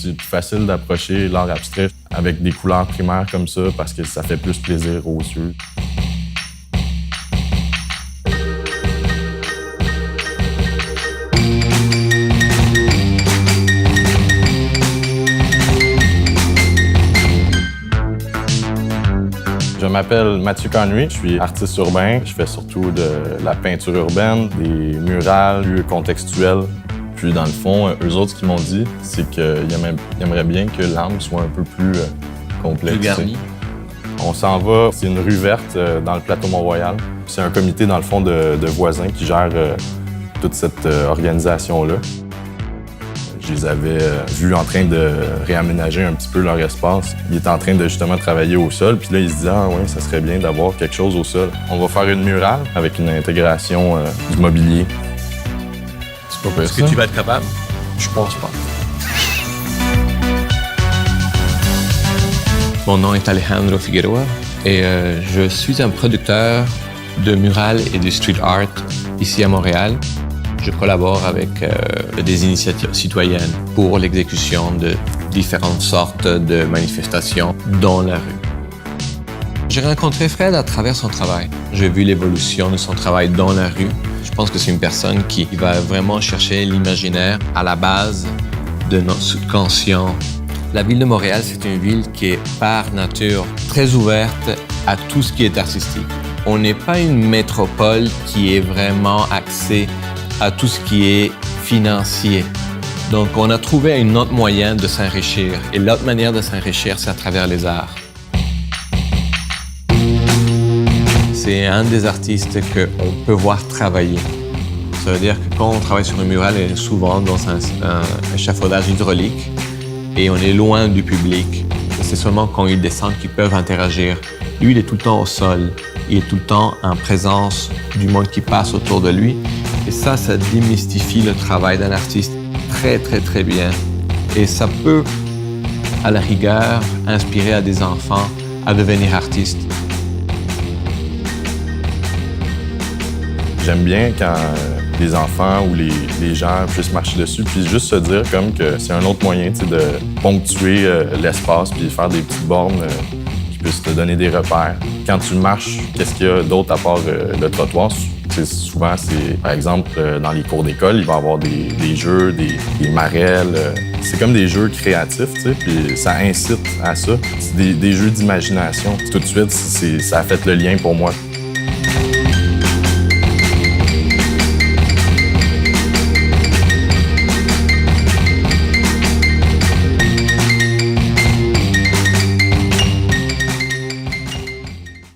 C'est plus facile d'approcher l'art abstrait avec des couleurs primaires comme ça parce que ça fait plus plaisir aux yeux. Je m'appelle Mathieu Connery, je suis artiste urbain. Je fais surtout de la peinture urbaine, des murales plus contextuelles. Puis dans le fond, eux autres, ce qu'ils m'ont dit, c'est qu'ils aimeraient bien que l'âme soit un peu plus complète. Plus garnie. On s'en va, c'est une rue verte dans le plateau Mont-Royal. C'est un comité, dans le fond, de voisins qui gère toute cette organisation-là. Je les avais vus en train de réaménager un petit peu leur espace. Ils étaient en train de justement travailler au sol. Puis là, ils se disaient « Ah oui, ça serait bien d'avoir quelque chose au sol. » On va faire une murale avec une intégration du mobilier. C'est pas Est-ce que tu vas être capable? Je pense pas. Mon nom est Alejandro Figueroa et je suis un producteur de murales et de street art ici à Montréal. Je collabore avec des initiatives citoyennes pour l'exécution de différentes sortes de manifestations dans la rue. J'ai rencontré Fred à travers son travail. J'ai vu l'évolution de son travail dans la rue. Je pense que c'est une personne qui va vraiment chercher l'imaginaire à la base de notre subconscient. La ville de Montréal, c'est une ville qui est par nature très ouverte à tout ce qui est artistique. On n'est pas une métropole qui est vraiment axée à tout ce qui est financier. Donc, on a trouvé un autre moyen de s'enrichir. Et l'autre manière de s'enrichir, c'est à travers les arts. C'est un des artistes qu'on peut voir travailler. Ça veut dire que quand on travaille sur une murale, on est souvent dans un échafaudage hydraulique et on est loin du public. C'est seulement quand ils descendent qu'ils peuvent interagir. Lui, il est tout le temps au sol. Il est tout le temps en présence du monde qui passe autour de lui. Et ça démystifie le travail d'un artiste très, très, très bien. Et ça peut, à la rigueur, inspirer à des enfants à devenir artistes. J'aime bien quand les enfants ou les gens puissent marcher dessus puis juste se dire comme que c'est un autre moyen de ponctuer l'espace puis faire des petites bornes qui puissent te donner des repères. Quand tu marches, qu'est-ce qu'il y a d'autre à part le trottoir? Souvent, par exemple, dans les cours d'école, il va y avoir des jeux, des marelles. C'est comme des jeux créatifs, puis ça incite à ça. C'est des jeux d'imagination. Tout de suite, ça a fait le lien pour moi.